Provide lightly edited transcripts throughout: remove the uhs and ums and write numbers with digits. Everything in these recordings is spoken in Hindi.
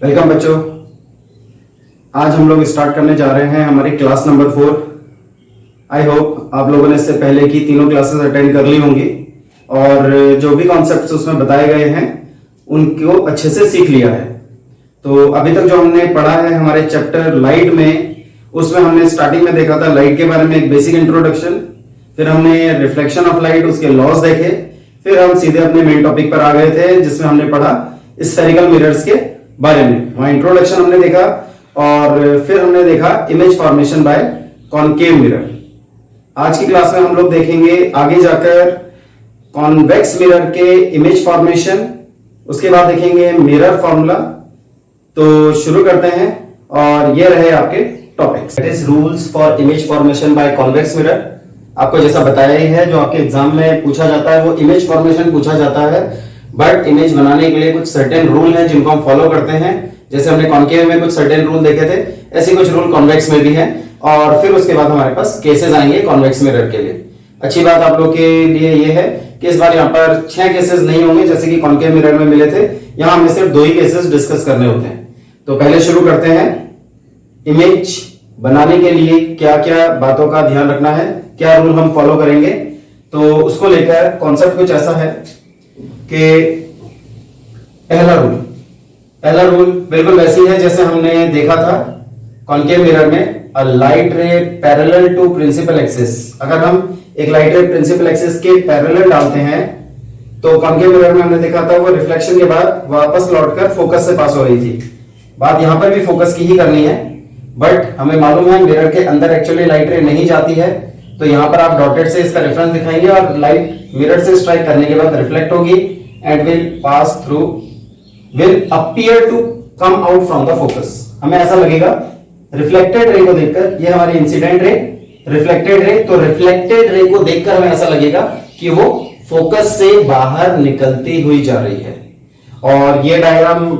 वेलकम बच्चों। आज हम लोग स्टार्ट करने जा रहे हैं हमारी क्लास नंबर 4। आई होप आप लोगों ने इससे पहले की तीनों क्लासेस अटेंड कर ली होंगी और जो भी कॉन्सेप्ट्स उसमें बताए गए हैं उनको अच्छे से सीख लिया है। तो अभी तक जो हमने पढ़ा है हमारे चैप्टर लाइट में, उसमें हमने स्टार्टिंग में देखा था लाइट के बारे में एक बेसिक इंट्रोडक्शन, फिर हमने रिफ्लेक्शन ऑफ लाइट, उसके लॉज देखे, फिर हम सीधे अपने मेन टॉपिक पर आ गए थे जिसमें हमने पढ़ा स्फेरिकल मिरर्स के बारे में। वहां इंट्रोडक्शन हमने देखा और फिर हमने देखा image formation bye concave mirror. आज की क्लास में हम लोग देखेंगे आगे जाकर कॉन्वेक्स मिरर के इमेज फॉर्मेशन, उसके बाद देखेंगे मिरर फॉर्मूला। तो शुरू करते हैं और ये रहे आपके topics. It is rules for image formation by convex mirror. आपको जैसा बताया ही है, जो आपके एग्जाम में पूछा जाता है वो इमेज फॉर्मेशन पूछा जाता है, बट इमेज बनाने के लिए कुछ सर्टेन रूल हैं जिनको हम फॉलो करते हैं। जैसे हमने कॉनकेव में कुछ सर्टेन रूल देखे थे, ऐसे कुछ रूल कॉन्वेक्स में भी हैं। और फिर उसके बाद हमारे पास केसेस आएंगे कॉन्वेक्स मिरर के लिए। अच्छी बात आप लोग के लिए ये है कि इस बार यहाँ पर 6 केसेस नहीं होंगे जैसे कि कॉनकेव मिरर में मिले थे। यहाँ हमें सिर्फ 2 ही केसेस डिस्कस करने होते हैं। तो पहले शुरू करते हैं, इमेज बनाने के लिए क्या क्या बातों का ध्यान रखना है, क्या रूल हम फॉलो करेंगे। तो उसको लेकर कॉन्सेप्ट कुछ ऐसा है कि पहला रूल बिल्कुल वैसी है जैसे हमने देखा था कॉनकेव मिरर में, a light ray parallel to principal axis. अगर हम एक लाइट रे प्रिंसिपल एक्सिस के पैरेलल डालते हैं तो कॉनकेव मिरर में हमने देखा था वो रिफ्लेक्शन के बाद वापस लौटकर फोकस से पास हो रही थी। बात यहां पर भी फोकस की ही करनी है, बट हमें मालूम है मिरर के अंदर एक्चुअली लाइट रे नहीं जाती है। तो यहां पर आप डॉटेड से इसका रेफरेंस दिखाएंगे और लाइट मिरर से स्ट्राइक करने के बाद रिफ्लेक्ट होगी and will appear to come out from the focus। हमें ऐसा लगेगा रिफ्लेक्टेड रे को देखकर, ये हमारी इंसिडेंट रे, रिफ्लेक्टेड रे, तो रिफ्लेक्टेड रे को देखकर हमें ऐसा लगेगा कि वो फोकस से बाहर निकलती हुई जा रही है। और ये डायग्राम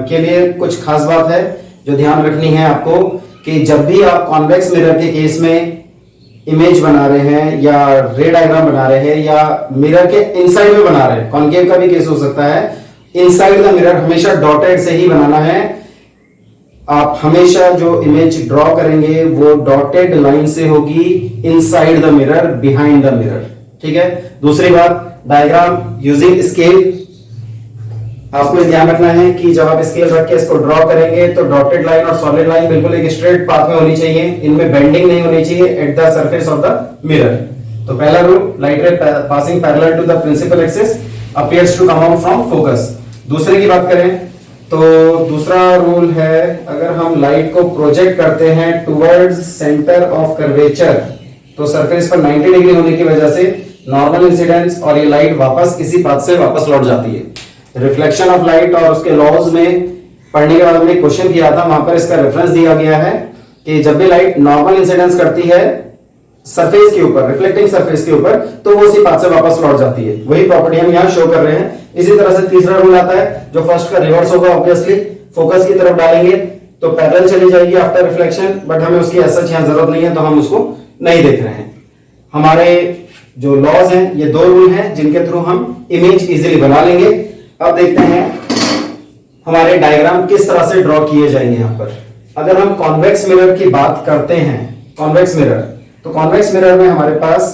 के लिए कुछ खास बात है जो ध्यान रखनी है आपको कि जब भी आप कॉन्वेक्स मिरर के केस में इमेज बना रहे हैं या रे डायग्राम बना रहे हैं या मिरर के इनसाइड में बना रहे हैं, कॉनकेव का भी केस हो सकता है, इनसाइड द मिरर हमेशा डॉटेड से ही बनाना है। आप हमेशा जो इमेज ड्रॉ करेंगे वो डॉटेड लाइन से होगी inside the mirror, behind the mirror. ठीक है। दूसरी बात, डायग्राम यूजिंग स्केल। आपको ध्यान रखना है कि जब आप स्केल रख के इसको ड्रॉ करेंगे तो डॉटेड लाइन और सॉलिड लाइन बिल्कुल एक स्ट्रेट पाथ में होनी चाहिए, इनमें बेंडिंग नहीं होनी चाहिए at the surface of the mirror. तो पहला rule, light ray passing parallel to the principal axis appears to come out from focus. दूसरे की बात करें तो दूसरा रूल है, अगर हम लाइट को प्रोजेक्ट करते हैं टुवर्ड्स सेंटर ऑफ कर्वेचर तो सरफेस पर 90 डिग्री होने की वजह से नॉर्मल इंसिडेंस और ये लाइट वापस इसी पाथ से वापस लौट जाती है। रिफ्लेक्शन ऑफ लाइट और उसके लॉज में पढ़ने के बाद हमने क्वेश्चन किया था, वहां पर इसका रेफरेंस दिया गया है कि जब भी लाइट नॉर्मल इंसिडेंस करती है सरफेस के ऊपर, रिफ्लेक्टिंग सरफेस के ऊपर, तो वो उसी पाथ से वापस लौट जाती है। वही प्रॉपर्टी हम यहाँ शो कर रहे हैं। इसी तरह से तीसरा रूल आता है जो फर्स्ट का रिवर्स होगा, ऑब्वियसली फोकस की तरफ डालेंगे तो पैरेलल चली जाएगी आफ्टर रिफ्लेक्शन, बट हमें उसकी ऐसा यहाँ जरूरत नहीं है तो हम उसको नहीं देख रहे हैं। हमारे जो लॉज हैं ये 2 रूल हैं जिनके थ्रू हम इमेज इजीली बना लेंगे। अब देखते हैं हमारे डायग्राम किस तरह से ड्रॉ किए जाएंगे। यहां पर अगर हम कॉन्वेक्स मिरर की बात करते हैं, कॉन्वेक्स मिरर, तो कॉन्वेक्स मिरर में हमारे पास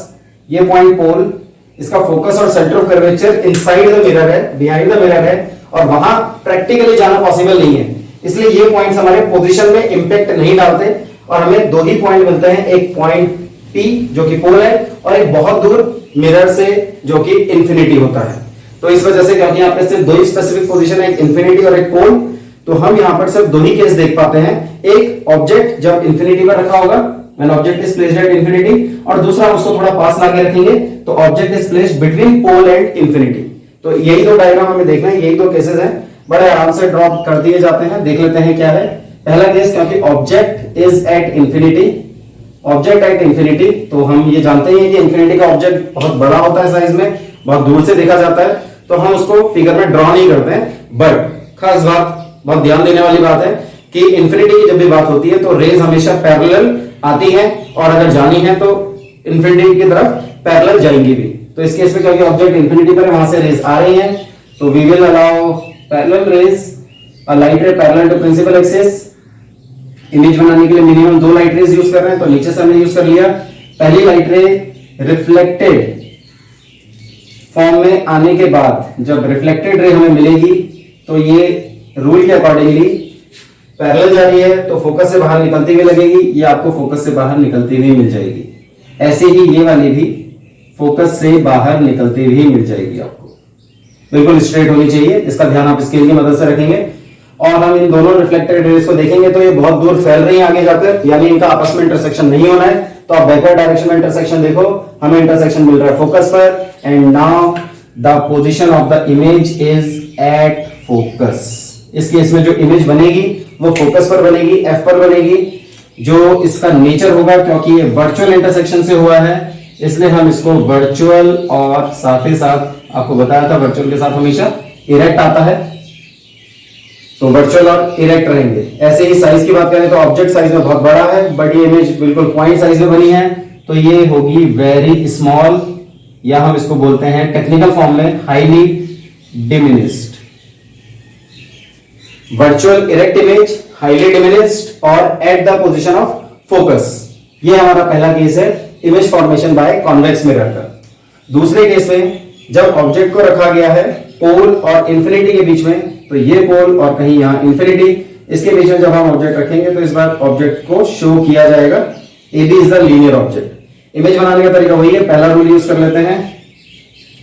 ये पॉइंट पोल, इसका फोकस और centre of curvature inside the mirror है, बिहाइंड द मिरर है, और वहां प्रैक्टिकली जाना पॉसिबल नहीं है, इसलिए ये पॉइंट्स हमारे पोजीशन में इंपैक्ट नहीं डालते और हमें 2 ही पॉइंट मिलते हैं, एक पॉइंट P जो कि पोल है और एक बहुत दूर मिरर से जो कि इंफिनिटी होता है। तो इस वजह से क्योंकि यहाँ पे सिर्फ 2 ही स्पेसिफिक पोजीशन है, एक इंफिनिटी और एक पोल, तो हम यहाँ पर सिर्फ 2 ही केस देख पाते हैं। एक ऑब्जेक्ट जब इंफिनिटी पर रखा होगा, when object is placed at infinity, और दूसरा उसको थोड़ा पास लाके रखेंगे तो object is placed between pole and infinity. तो यही 2 डायग्राम हमें देखना है, यही 2 केसेस हैं, बड़े आराम से ड्रॉ कर दिए जाते हैं। देख लेते हैं क्या है पहला केस। क्योंकि object is at infinity, object at infinity, तो हम ये जानते हैं कि इंफिनिटी का ऑब्जेक्ट बहुत बड़ा होता है साइज में, बहुत दूर से देखा जाता है, तो हम उसको फिगर में ड्रॉ नहीं करते हैं। बट खास बात, बहुत ध्यान देने वाली बात है कि इंफिनिटी की जब भी बात होती है तो रेज हमेशा पैरेलल आती है और अगर जानी है तो इंफिनिटी की तरफ पैरेलल जाएंगी भी। तो इस केस में क्योंकि ऑब्जेक्ट इंफिनिटी पर है, वहां से रेज आ रही है, तो we will allow parallel rays a light ray parallel to principal axis, image बनाने के लिए मिनिमम 2 लाइट रेज यूज कर रहे हैं, तो नीचे से हमने यूज कर लिया। पहली लाइट रे रिफ्लेक्टेड फॉर्म में आने के बाद जब रिफ्लेक्टेड रे हमें मिलेगी तो ये रूल के अकॉर्डिंगली पैरेलल जा रही है तो फोकस से बाहर निकलती हुई लगेगी, ये आपको फोकस से बाहर निकलती हुई मिल जाएगी। ऐसे ही ये वाली भी फोकस से बाहर निकलती हुई मिल जाएगी आपको, बिल्कुल स्ट्रेट होनी चाहिए। इसका ध्यान आप स्केल की मदद से रखेंगे और हम इन दोनों रिफ्लेक्टेड रेज को देखेंगे तो ये बहुत दूर फैल रही है आगे जाकर, यानी इनका आपस में इंटरसेक्शन नहीं होना है। तो आप बैकवर्ड डायरेक्शन में इंटरसेक्शन देखो, हमें इंटरसेक्शन मिल रहा है फोकस पर, and now the position of the image is at focus. इस केस में जो इमेज बनेगी वो फोकस पर बनेगी, एफ पर बनेगी। जो इसका नेचर होगा, क्योंकि ये वर्चुअल इंटरसेक्शन से हुआ है इसलिए हम इसको वर्चुअल और साथ ही साथ आपको बताया था वर्चुअल के साथ हमेशा इरेक्ट आता है, तो वर्चुअल और इरेक्ट रहेंगे। ऐसे ही साइज की बात करें तो ऑब्जेक्ट साइज में बहुत बड़ा है, बट ये इमेज बिल्कुल पॉइंट साइज में बनी है तो ये होगी वेरी स्मॉल, या हम इसको बोलते हैं टेक्निकल फॉर्म में highly diminished. Virtual erect image, highly diminished और at the position of focus. ये हमारा पहला केस है image formation by convex mirror का। दूसरे केस में जब ऑब्जेक्ट को रखा गया है पोल और इंफिनिटी के बीच में, तो ये पोल और कहीं यहां इंफिनिटी, इसके बीच में जब हम ऑब्जेक्ट रखेंगे तो इस बार ऑब्जेक्ट को शो किया जाएगा। A B is the linear object. Image बनाने का तरीका वही है, पहला रूल यूज कर लेते हैं,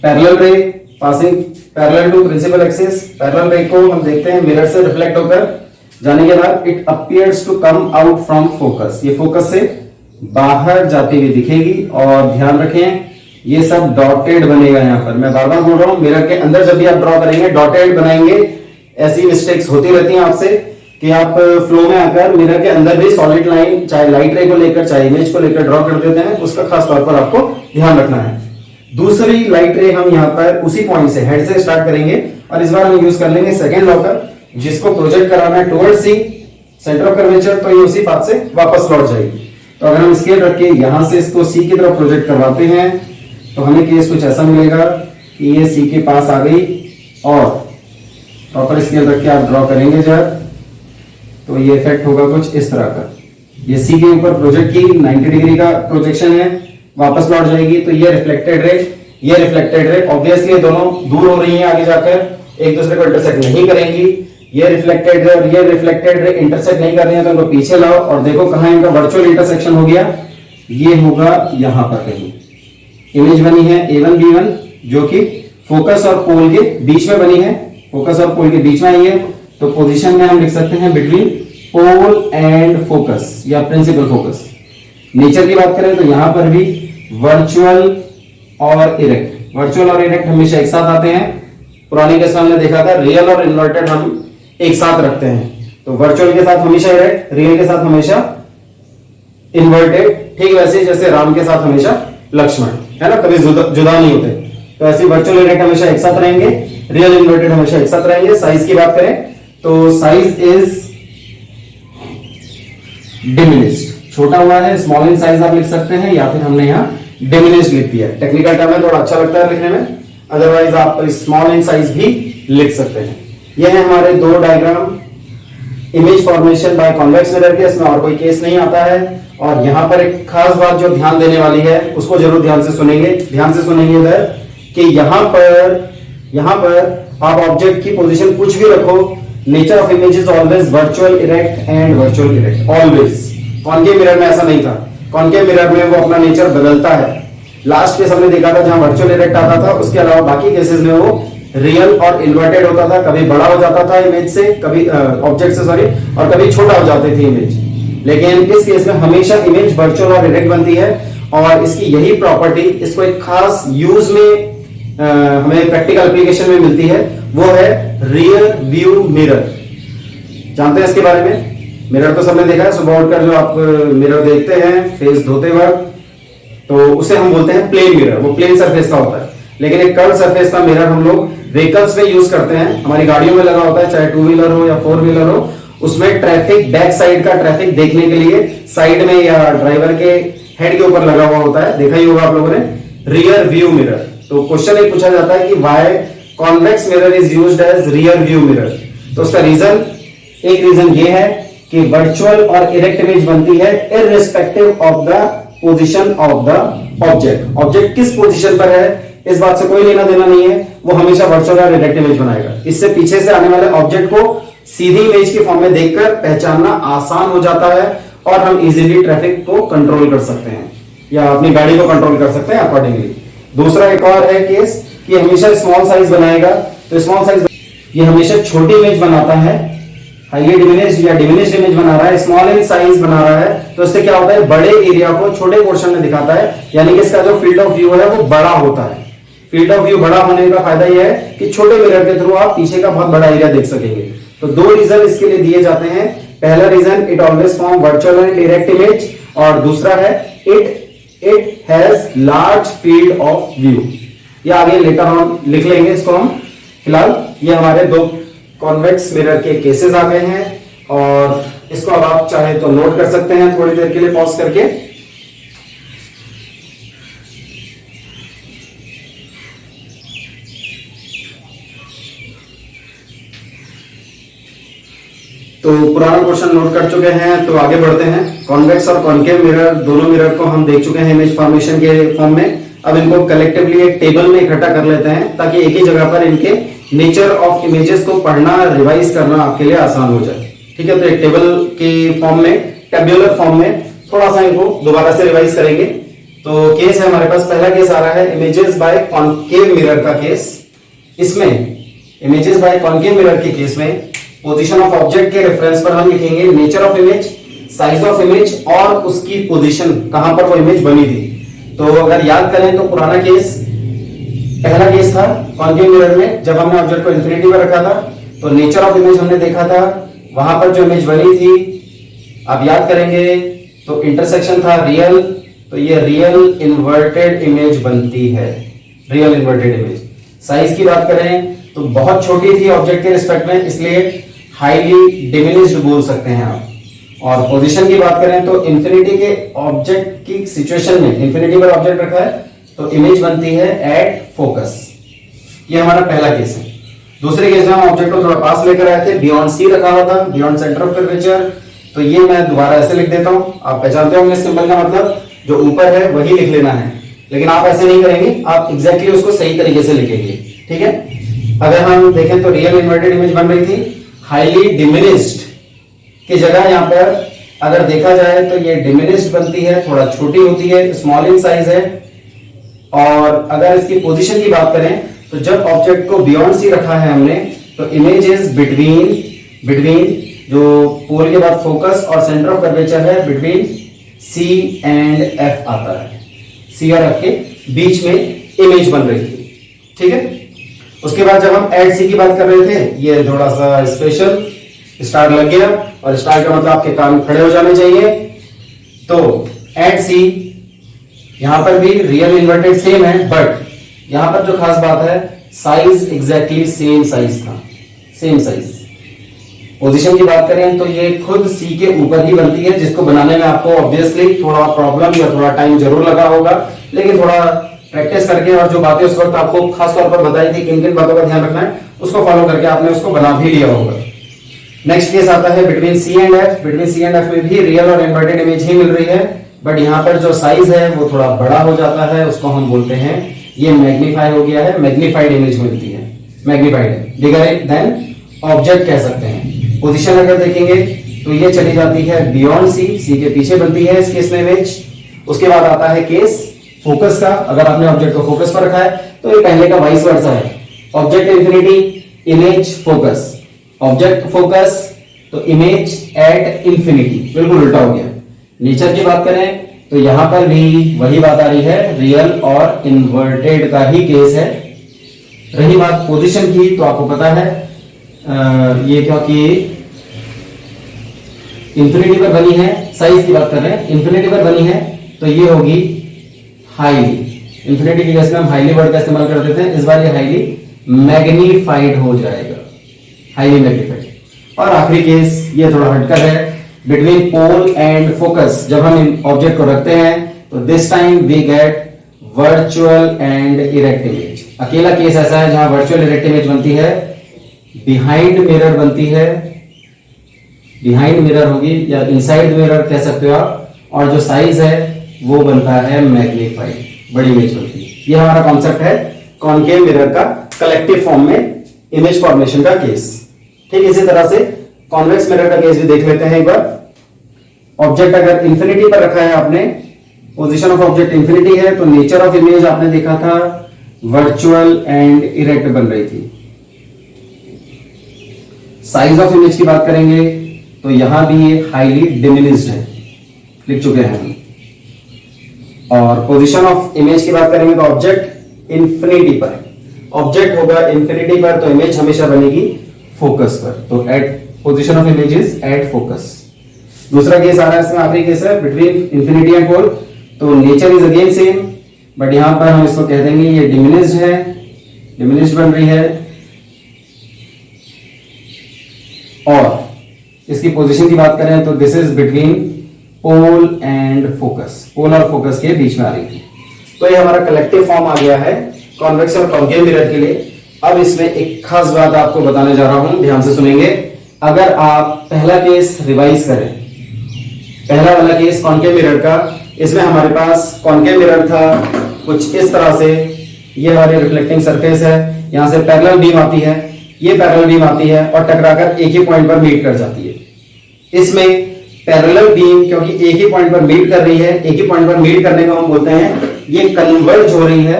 parallel ray passing parallel to principal axis. Parallel ray को हम देखते हैं मिरर से रिफ्लेक्ट होकर जाने के बाद it appears to come out from focus, ये फोकस से बाहर जाती हुई दिखेगी। और ध्यान रखें ये सब डॉटेड बनेगा, यहां पर मैं बार बार बोल रहा हूं, मिरर के अंदर जब भी आप ड्रॉ करेंगे डॉटेड बनाएंगे। ऐसी मिस्टेक्स होती रहती हैं आपसे कि आप फ्लो में आकर मिरर के अंदर भी सॉलिड लाइन चाहे लाइट रे को लेकर चाहे इमेज को लेकर ड्रॉ कर देते हैं, उसका खास तौर पर आपको ध्यान रखना है। दूसरी लाइट रे हम यहाँ पर उसी पॉइंट से हेड से स्टार्ट करेंगे और इस बार हम यूज कर लेंगे सेकंड लॉकर, जिसको प्रोजेक्ट कराना है toward C centre of curvature, तो ये उसी पाथ से वापस लौट जाएगी। तो अगर हम स्केल रख के यहां से इसको सी की तरफ प्रोजेक्ट करवाते हैं तो हमें केस कुछ ऐसा मिलेगा कि ये सी के पास आ गई, और प्रॉपर स्केल रख के आप ड्रॉ करेंगे जब, तो ये इफेक्ट होगा कुछ इस तरह का। ये सी के ऊपर प्रोजेक्ट की 90 डिग्री का प्रोजेक्शन है, वापस लौट जाएगी। तो ये रिफ्लेक्टेड रे ऑब्वियसली दोनों दूर हो रही हैं, आगे जाकर एक दूसरे को इंटरसेक्ट नहीं करेंगी। ये रिफ्लेक्टेड रे और ये रिफ्लेक्टेड रे इंटरसेक्ट नहीं कर रही है, तो इनको पीछे लाओ और देखो कहां इनका वर्चुअल इंटरसेक्शन हो गया। ये होगा यहां पर कहीं। इमेज बनी है A1 B1 जो कि फोकस और पोल के बीच में बनी है, फोकस और पोल के बीच में आई है, तो पोजीशन में हम लिख सकते हैं बिटवीन पोल एंड फोकस या प्रिंसिपल फोकस। नेचर की बात करें तो यहां पर भी वर्चुअल और इरेक्ट हमेशा एक साथ आते हैं। पुराने केस में हमने देखा था रियल और इन्वर्टेड हम एक साथ रखते हैं, तो वर्चुअल के साथ हमेशा इरेक्ट, रियल के साथ हमेशा इन्वर्टेड। ठीक वैसे जैसे राम के साथ हमेशा लक्ष्मण, है ना, कभी जुदा नहीं होते। तो ऐसे वर्चुअल इरेक्ट हमेशा एक साथ रहेंगे, रियल इन्वर्टेड हमेशा एक साथ रहेंगे। साइज की बात करें तो साइज इज डिमिनिश्ड, छोटा हुआ है, स्मॉल इन साइज आप लिख सकते हैं, या फिर हमने यहाँ डिमिनिश्ड लिख दिया है। टेक्निकल टर्म है, थोड़ा अच्छा लगता है लिखने में, अदरवाइज आप स्मॉल इन साइज भी लिख सकते हैं। ये है हमारे दो diagram image formation by convex mirror के, इसमें और कोई केस नहीं आता है। और यहां पर एक खास बात जो ध्यान देने वाली है उसको जरूर ध्यान से सुनेंगे इधर कि यहां पर आप ऑब्जेक्ट की पोजीशन कुछ भी रखो, nature of image is always virtual erect and virtual erect always. Concave mirror में ऐसा नहीं था, कॉन्केव मिरर में वो अपना नेचर बदलता है। लास्ट केस हमने देखा था जहां वर्चुअल इरेक्ट आता था, उसके अलावा बाकी केसेस में वो रियल और इन्वर्टेड होता था, कभी बड़ा हो जाता था इमेज से, कभी ऑब्जेक्ट से सॉरी, और कभी छोटा हो जाती थी इमेज। लेकिन इस केस में हमेशा इमेज वर्चुअल और इरेक्ट बनती है, और इसकी यही प्रॉपर्टी इसको एक खास यूज में हमें प्रैक्टिकल एप्लीकेशन में मिलती है, वो है रियर व्यू मिरर। जानते हैं इसके बारे में? मिरर तो सबने देखा है, सुबह उठकर जो आप मिरर देखते हैं फेस धोते वक्त, तो उसे हम बोलते हैं प्लेन मिरर, वो प्लेन सरफेस का होता है। लेकिन एक कर्व सरफेस का मिरर हम लोग व्हीकल्स में यूज करते हैं, हमारी गाड़ियों में लगा होता है, चाहे 2 व्हीलर हो या 4 व्हीलर हो, उसमें ट्रैफिक बैक साइड का ट्रैफिक देखने के लिए साइड में या ड्राइवर के हेड के ऊपर लगा हुआ होता है, देखा ही होगा आप लोगों ने, रियर व्यू मिरर। तो क्वेश्चन एक पूछा जाता है कि why convex mirror is used as rear view mirror, तो उसका रीजन एक रीजन ये है कि वर्चुअल और इरेक्ट इमेज बनती है irrespective of the position of the object. Object किस पोजीशन पर है इस बात से कोई लेना देना नहीं है, वो हमेशा वर्चुअल और इरेक्ट इमेज बनाएगा। इससे पीछे से आने वाले ऑब्जेक्ट को सीधी इमेज के फॉर्म में देखकर पहचानना आसान हो जाता है और हम इजीली ट्रैफिक को कंट्रोल कर सकते हैं या अपनी गाड़ी को कंट्रोल कर सकते हैं अकॉर्डिंगली। दूसरा एक और है केस कि हमेशा स्मॉल साइज बनाएगा, तो स्मॉल साइज ये हमेशा छोटी इमेज बनाता है, हाईली डिमिनिश्ड या डिमिनिश्ड इमेज बना रहा है, स्मॉल इन साइज बना रहा है, तो इससे क्या होता है बड़े एरिया को छोटे पोर्शन में दिखाता है, यानी कि इसका जो फील्ड ऑफ व्यू है वो बड़ा होता है। फील्ड ऑफ व्यू बड़ा होने का फायदा यह है कि छोटे मिरर के थ्रू आप पीछे का बहुत बड़ा एरिया देख सकेंगे। तो दो रीजन इसके लिए दिए जाते हैं। पहला reason it always form virtual and direct image, और दूसरा है it has large field of view. ये आगे लेटर ऑन लिख लेंगे इसको हम। फिलहाल ये हमारे दो कॉन्वेक्स मिरर के केसेस आ गए हैं और इसको अब आप चाहे तो नोट कर सकते हैं थोड़ी देर के लिए पॉज करके। तो पुराना क्वेश्चन नोट कर चुके हैं, तो आगे बढ़ते हैं। कॉन्वेक्स और कॉन्केव मिरर दोनों मिरर को हम देख चुके हैं इमेज फॉर्मेशन के फॉर्म में। अब इनको कलेक्टिवली एक टेबल में इकट्ठा कर लेते हैं ताकि एक ही जगह पर इनके नेचर ऑफ इमेजेस को पढ़ना रिवाइज करना आपके लिए आसान हो जाए। ठीक है, तो एक टेबल के फॉर्म में, टेब्युलर फॉर्म में थोड़ा सा इनको दोबारा से रिवाइज करेंगे। तो केस है हमारे पास, पहला केस आ रहा है इमेजेस बाय कॉन्केव मिरर का केस। इसमें इमेजेस बाय कॉन्केव मिरर के केस में पोजीशन ऑफ ऑब्जेक्ट के रेफरेंस पर हम लिखेंगे nature of image, size of image और उसकी पोजीशन, कहां पर वो इमेज बनी थी। तो अगर याद करें तो पुराना केस, पहला केस था कॉन्केव मिरर में, जब हमने ऑब्जेक्ट को इंफिनिटी पर रखा था तो नेचर ऑफ इमेज हमने देखा था, वहां पर जो इमेज बनी थी आप याद करेंगे तो इंटरसेक्शन था रियल, तो ये रियल इन्वर्टेड इमेज बनती है, रियल इन्वर्टेड इमेज। साइज की बात करें तो बहुत छोटी थी ऑब्जेक्ट के रिस्पेक्ट में, इसलिए हाईली डिमिनिश्ड बोल सकते हैं आप। और पोजीशन की बात करें तो इंफिनिटी के ऑब्जेक्ट की सिचुएशन में, इंफिनिटी पर ऑब्जेक्ट रखा है तो इमेज बनती है एट फोकस। ये हमारा पहला केस है। दूसरे केस में हम ऑब्जेक्ट को थोड़ा पास लेकर आए थे, बियॉन्ड सी रखा हुआ था, बियॉन्ड सेंटर ऑफ कर्वेचर। तो ये मैं दोबारा ऐसे लिख देता हूं, आप पहचानते होंगे सिंबल का मतलब, जो ऊपर है वही लिख लेना है, लेकिन आप ऐसे नहीं करेंगे, आप एग्जैक्टली उसको सही तरीके से लिखेंगे। ठीक है, अगर हम देखें तो रियल इन्वर्टेड इमेज बन रही थी, हाईली डिमिनिश्ड की जगह यहां पर अगर देखा जाए तो ये डिमिनिश्ड बनती है, थोड़ा छोटी होती है, स्मॉल इन साइज है। और अगर इसकी पोजीशन की बात करें तो जब ऑब्जेक्ट को बियॉन्ड सी रखा है हमने तो इमेज इज बिटवीन जो पोल के बाद फोकस और सेंटर ऑफ कर्वेचर है, बिटवीन सी एंड एफ आता है, सी और एफ के बीच में इमेज बन रही थी। ठीक है, उसके बाद जब हम एड सी की बात कर रहे थे, ये थोड़ा सा स्पेशल स्टार लग गया, और स्टार का मतलब आपके कान खड़े हो जाने चाहिए। तो एड सी यहां पर भी रियल इन्वर्टेड सेम है, बट यहां पर जो खास बात है साइज एग्जैक्टली सेम साइज था, सेम साइज। पोजीशन की बात करें तो ये खुद सी के ऊपर ही बनती है, जिसको बनाने में आपको ऑब्वियसली थोड़ा प्रॉब्लम या थोड़ा टाइम जरूर लगा होगा, लेकिन थोड़ा प्रैक्टिस करके और जो बातें उस वक्त आपको खास तौर पर बताई थी किन किन बातों का ध्यान रखना है, उसको फॉलो करके आपने उसको बना भी लिया होगा। नेक्स्ट केस आता है between C and F. Between C and F में भी रियल और इन्वर्टेड इमेज ही मिल रही है, बट यहाँ पर जो साइज है वो थोड़ा बड़ा हो जाता है, उसको हम बोलते हैं ये मैग्नीफाई हो गया है, मैग्नीफाइड इमेज मिलती है, मैग्नीफाइड है, बिगर देन ऑब्जेक्ट कह सकते हैं। पोजीशन अगर देखेंगे तो ये चली जाती है बियॉन्ड सी, सी के पीछे बनती है इस केस में इमेज। उसके बाद आता है केस फोकस का, अगर आपने ऑब्जेक्ट को फोकस पर रखा है तो ये पहले का वाइस वर्सा है, object infinity, image focus, object focus तो इमेज एट इंफिनिटी, बिल्कुल उल्टा हो गया। नेचर की बात करें तो यहां पर भी वही बात आ रही है, रियल और इन्वर्टेड का ही केस है। रही बात पोजीशन की तो आपको पता है ये क्योंकि इंफिनिटी पर बनी है, साइज की बात कर रहे हैं, इंफिनिटी पर बनी है तो ये होगी हाईली, इंफिनिटी की केस में हम हाईली वर्ड का इस्तेमाल करते थे, इस बार ये हाईली मैग्नीफाइड हो जाएगा, हाईली मैग्नीफाइड। और आखिरी केस ये थोड़ा हटकर है, बिटवीन पोल एंड फोकस। जब हम ऑब्जेक्ट को रखते हैं तो this time we get virtual and erect image. अकेला केस ऐसा है जहां वर्चुअल इरेक्ट इमेज बनती है, बिहाइंड मिरर बनती है, बिहाइंड मिरर होगी या इनसाइड मिरर कह सकते हो आप, और जो साइज है वो बनता है मैग्नीफाइड, बड़ी इमेज बनती है। ये हमारा कॉन्सेप्ट है कॉनकेव मिरर का कलेक्टिव फॉर्म में इमेज फॉर्मेशन का केस। ठीक इसी तरह से कॉन्वेक्स मिरर का केस भी देख लेते हैं एक बार। ऑब्जेक्ट अगर इंफिनिटी पर रखा है आपने, पोजीशन ऑफ ऑब्जेक्ट इंफिनिटी है, तो नेचर ऑफ इमेज आपने देखा था वर्चुअल एंड इरेक्ट बन रही थी। साइज ऑफ इमेज की बात करेंगे तो यहां भी ये हाईली डिमिनिश्ड है, लिख चुके हैं हम। और पोजीशन ऑफ इमेज की बात करेंगे तो ऑब्जेक्ट इंफिनिटी पर, ऑब्जेक्ट होगा इंफिनिटी पर तो इमेज हमेशा बनेगी फोकस पर, तो at position of image is at focus. दूसरा केस आ रहा है, इसमें आखिरी केस है बिटवीन इंफिनिटी एंड पोल, तो nature is again same, but यहां पर हम इसको कह देंगे ये डिमिनिश्ड है, डिमिनिश्ड बन रही है। और इसकी पोजीशन की बात करें तो this is between pole and focus, pole और फोकस के बीच में आ रही है। तो ये हमारा कलेक्टिव फॉर्म आ गया है कॉन्वेक्स और कॉन्केव मिरर के लिए। अब इसमें एक खास बात आपको बताने जा रहा हूं, ध्यान से सुनेंगे। अगर आप पहला केस रिवाइज करें, पहला वाला केस कॉन्केव मिरर का, इसमें हमारे पास कॉन्केव मिरर था कुछ इस तरह से, ये हमारी रिफ्लेक्टिंग सरफेस है, यहां से पैरेलल बीम आती है, ये पैरेलल बीम आती है और टकराकर एक ही पॉइंट पर मीट कर जाती है। इसमें पैरेलल बीम क्योंकि एक ही पॉइंट पर मीट कर रही है, एक ही पॉइंट पर मीट करने को हम बोलते हैं ये कन्वर्ज हो रही है,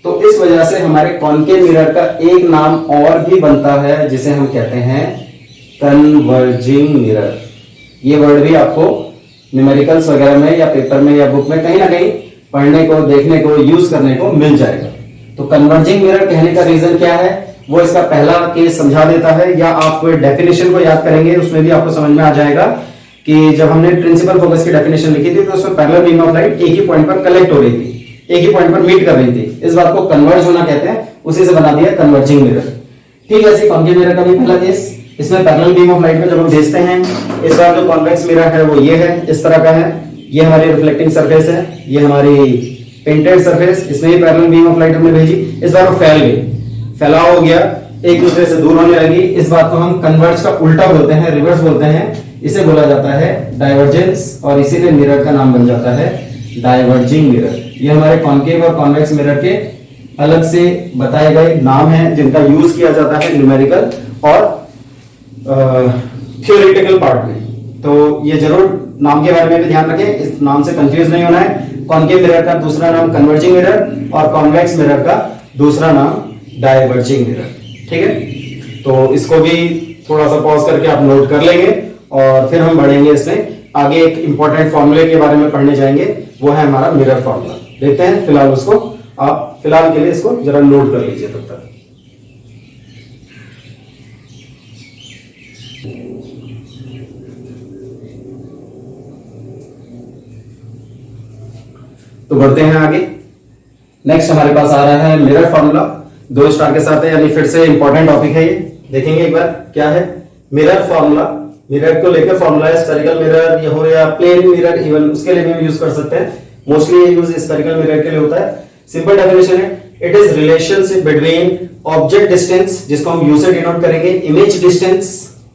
तो इस वजह से हमारे कॉन्केव मिरर का एक नाम और भी बनता है जिसे हम कहते हैं कन्वर्जिंग मिरर। ये वर्ड भी आपको न्यूमेरिकल्स वगैरह में या पेपर में या बुक में कहीं ना कहीं पढ़ने को, देखने को, यूज करने को मिल जाएगा। तो कन्वर्जिंग मिरर कहने का रीजन क्या है वो इसका पहला केस समझा देता है, या आप डेफिनेशन को याद करेंगे उसमें भी आपको समझ में आ जाएगा कि जब हमने प्रिंसिपल फोकस की डेफिनेशन लिखी थी तो उसमें पैरेलल बीम ऑफ लाइट एक ही पॉइंट पर कलेक्ट हो रही थी, एक ही पॉइंट पर मीट कर रही थी, इस बात को कन्वर्ज होना कहते हैं, उसी से बना दिया कन्वर्जिंग मिरर। ठीक है, ऐसे कॉन्केव मिरर का भी पहला केस, इसमें पैरेलल बीम ऑफ लाइट को जब हम भेजते हैं, इस बार जो कॉन्वेक्स मिरर है वो ये है, इस तरह का है, ये हमारी रिफ्लेक्टिंग सरफेस है, ये हमारी पेंटेड सरफेस, इसमें ये पैरेलल बीम ऑफ लाइट हमने भेजी, इस बार वो फैल गई, फैलाव हो गया, एक दूसरे से दूर होने लगी। इस बात को हम कन्वर्ज का उल्टा बोलते हैं, रिवर्स बोलते हैं, इसे बोला जाता है डाइवर्जेंस, और इसीलिए मिरर का नाम बन जाता है डाइवर्जिंग मिरर। ये हमारे कॉन्केव और कॉन्वेक्स मिरर के अलग से बताए गए नाम हैं जिनका यूज किया जाता है न्यूमेरिकल और थियोरेटिकल पार्ट में। तो ये जरूर नाम के बारे में भी ध्यान रखें, इस नाम से कंफ्यूज नहीं होना है। कॉन्केव मिरर का दूसरा नाम कन्वर्जिंग मिरर और कॉन्वेक्स मिरर का दूसरा नाम डाइवर्जिंग मिरर। ठीक है, तो इसको भी थोड़ा सा पॉज करके आप नोट कर लेंगे और फिर हम बढ़ेंगे इसमें आगे। एक इंपॉर्टेंट फॉर्मूले के बारे में पढ़ने जाएंगे, वो है हमारा मिरर फॉर्मूला। देखते हैं, फिलहाल उसको आप फिलहाल के लिए इसको जरा नोट कर लीजिए तब तक। तो बढ़ते हैं आगे। नेक्स्ट हमारे पास आ रहा है मिरर फॉर्मूला, 2 स्टार के साथ है, यानी फिर से इंपॉर्टेंट टॉपिक है ये। देखेंगे एक बार क्या है मिरर फॉर्मूला। मिरर को लेकर फॉर्मूला है, स्फेरिकल मिरर ये हो या प्लेन मिरर, इवन उसके लिए भी यूज कर सकते हैं। मोस्टली ये यूज स्फेरिकल मिरर के लिए होता है। सिंपल डेफिनेशन है, it is relationship between object distance, जिसको हम यू से डिनोट करेंगे, इमेज डिस्टेंस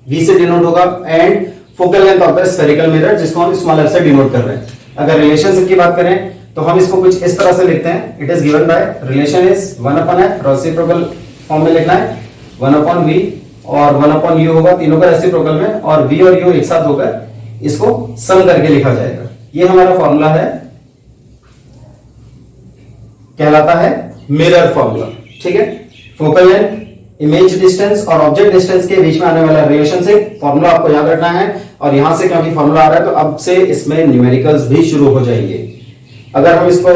वी से डिनोट होगा, and focal length of the spherical mirror, जिसको हम स्मॉल एफ से डिनोट कर रहे हैं। अगर रिलेशनशिप की बात करें तो हम इसको कुछ इस तरह से लिखते हैं, it is given by relation is 1/f, reciprocal form में लिखना है, 1/v और 1/u होगा, तीनों का रेसिप्रोकल में, और v और u एक साथ होकर इसको सम करके लिखा जाएगा। ये हमारा फॉर्मूला है, कहलाता है मिरर फॉर्मूला। ठीक है, फोकल लेंथ, इमेज डिस्टेंस और ऑब्जेक्ट डिस्टेंस के बीच में आने वाला रिलेशनशिप फॉर्मूला आपको याद रखना है। और यहां से क्योंकि फॉर्मूला आ रहा है तो अब से इसमें न्यूमेरिकल्स भी शुरू हो जाएंगे। अगर हम इसको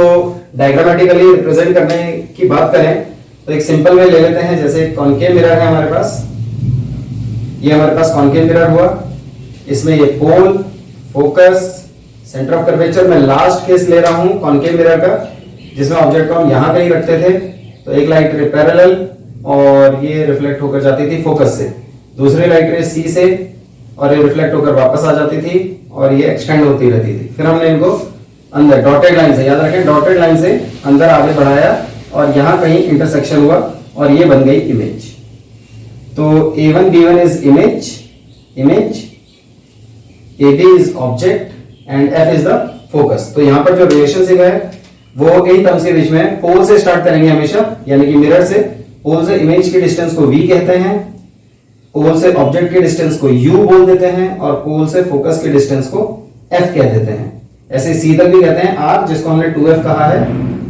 डायग्रामेटिकली रिप्रेजेंट करने की बात करें तो एक सिंपल वे ले लेते हैं, जैसे कॉन्केव मिरर है हमारे पास, ये हमारे पास कॉन्केव मिरर हुआ, इसमें ये पोल, फोकस, सेंटर ऑफ कर्वेचर। मैं लास्ट केस ले रहा हूं कॉन्केव मिरर का, जिसमें ऑब्जेक्ट को हम यहां कहीं रखते थे, तो एक लाइट रे पैरेलल और ये रिफ्लेक्ट होकर जाती थी फोकस से, दूसरी लाइट रे सी से और ये रिफ्लेक्ट होकर वापस आ जाती थी और ये एक्सटेंड होती रहती थी। फिर हमने इनको अंदर डॉटेड लाइन से, याद रखें डॉटेड लाइन से अंदर आगे बढ़ाया और यहां कहीं इंटरसेक्शन हुआ और ये बन गई इमेज। तो A1 B1 is image, image A B is object and F is the focus. तो यहां पर जो रिलेशनशिप है वो इन टर्म्स के बीच में पोल से स्टार्ट करेंगे हमेशा, यानी कि मिरर से। पोल से इमेज की डिस्टेंस को v कहते हैं, पोल से ऑब्जेक्ट की डिस्टेंस को u बोल देते हैं, और पोल से फोकस की डिस्टेंस को f कह देते हैं। ऐसे c तक भी कहते हैं r, जिसको हमने 2f कहा है।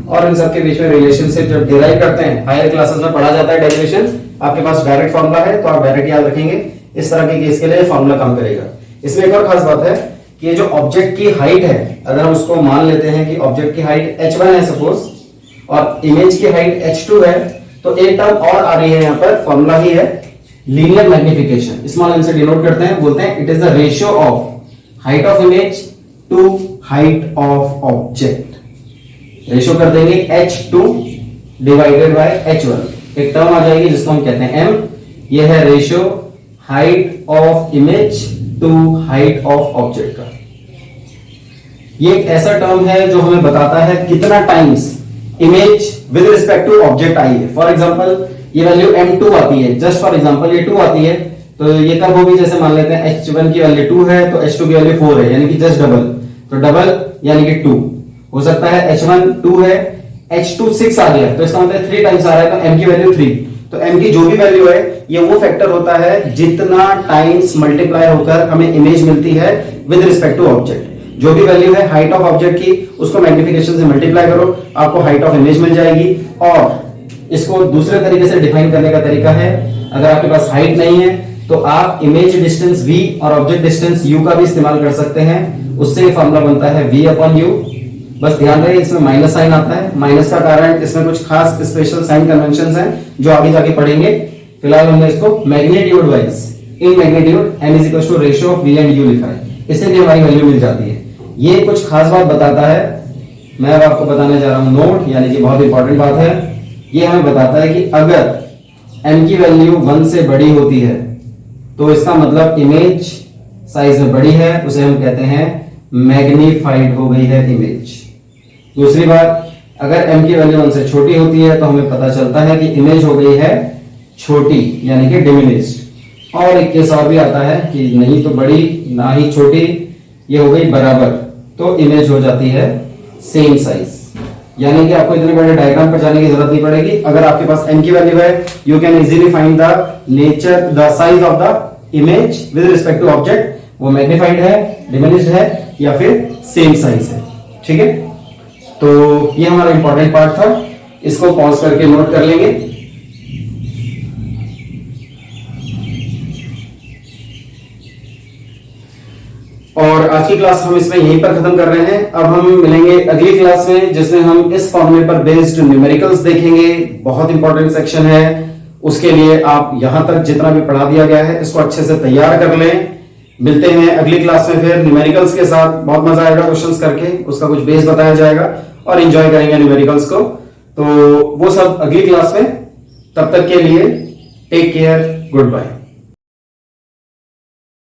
और इन सबके बीच में रिलेशनशिप जब डिराइव करते हैं, हायर क्लासेस में पढ़ा जाता है डेरिवेशन, आपके पास डायरेक्ट फॉर्मूला है तो आप डायरेक्ट याद रखेंगे। इस तरह के केस के लिए फॉर्मूला काम करेगा। इसमें एक और खास बात है कि ये जो ऑब्जेक्ट की हाइट है, अगर हम उसको मान लेते हैं कि ऑब्जेक्ट की हाइट h1 है सपोज, और इमेज की हाइट h2 है, तो एक टर्म और आ रही है यहाँ पर, फॉर्मूला ही है लीनियर मैग्निफिकेशन। स्मॉल एम से डिनोट करते हैं, बोलते हैं it is the ratio of height of image to height of object. Ratio कर देंगे h2 डिवाइडेड बाय h1, एक टर्म आ जाएगी जिसको हम कहते हैं m। ये है ratio height of image to height of object का। ये एक ऐसा टर्म है जो हमें बताता है कितना times image with respect to object आई है। फॉर एग्जांपल ये वैल्यू m2 आती है, जस्ट फॉर एग्जांपल ये 2 आती है, तो ये कब होगी, जैसे मान लेते हैं h1 की वैल्यू 2 है तो h2 की वैल्यू 4 है, यानी कि जस्ट डबल, तो डबल यानी कि 2 हो सकता है। h1 2 है, h2 6 आ गया, तो इसका मतलब 3 टाइम्स आ रहा है, तो m की वैल्यू 3। तो m की जो भी वैल्यू है ये वो फैक्टर होता है जितना टाइम्स मल्टीप्लाई होकर हमें इमेज मिलती है विद रिस्पेक्ट टू ऑब्जेक्ट। जो भी वैल्यू है हाइट ऑफ ऑब्जेक्ट की, उसको मैग्निफिकेशन से मल्टीप्लाई करो, आपको हाइट ऑफ इमेज मिल जाएगी। और इसको दूसरे तरीके से डिफाइन करने का तरीका है, अगर आपके पास हाइट नहीं है तो आप इमेज डिस्टेंस v और ऑब्जेक्ट डिस्टेंस u का भी इस्तेमाल कर सकते हैं। उससे फॉर्मूला बनता है v अपॉन u। बस ध्यान रहे इसमें माइनस साइन आता है, माइनस का कारण इसमें कुछ खास स्पेशल साइन कन्वेंशंस हैं जो आगे जाके पढ़ेंगे। फिलहाल हमने इसको magnitude wise in magnitude m is equal to ratio of v and u लिखा है, इससे भी हमारी वैल्यू मिल जाती है। ये कुछ खास बात बताता है, मैं अब आपको बताने जा रहा हूं नोट, यानी कि बहुत इंपॉर्टेंट बात है। ये हमें बताता है कि अगर m की वैल्यू 1 से बड़ी होती है तो इसका मतलब इमेज साइज में बड़ी है, उसे हम कहते हैं मैग्नीफाइड हो गई है इमेज। दूसरी बात, अगर m की वैल्यू 1 से छोटी होती है तो हमें पता चलता है कि इमेज हो गई है छोटी, यानी कि डिमिनिश्ड। और एक केस और भी आता है कि नहीं तो बड़ी ना ही छोटी, ये हो गई बराबर, तो इमेज हो जाती है सेम साइज। यानी कि आपको इतने बड़े डायग्राम पर जाने की जरूरत नहीं पड़ेगी। अगर आपके पास m की वैल्यू है, you can easily find the nature, the size of the image with respect to object, वो मैग्नीफाइड है, डिमिनिश्ड है या फिर सेम साइज है। ठीक है, तो ये हमारा इंपॉर्टेंट पार्ट था, इसको पॉज करके नोट कर लेंगे। और आज की क्लास हम इसमें यहीं पर खत्म कर रहे हैं। अब हम मिलेंगे अगली क्लास में, जिसमें हम इस फॉर्मूले पर बेस्ड न्यूमेरिकल्स देखेंगे। बहुत इंपॉर्टेंट सेक्शन है, उसके लिए आप यहां तक जितना भी पढ़ा दिया गया है इसको अच्छे से तैयार कर लें। मिलते हैं अगली क्लास में फिर न्यूमेरिकल्स के साथ। बहुत मजा आएगा क्वेश्चंस करके, उसका कुछ बेस बताया जाएगा और एंजॉय करेंगे न्यूमेरिकल्स को। तो वो सब अगली क्लास में। तब तक के लिए टेक केयर, गुड बाय।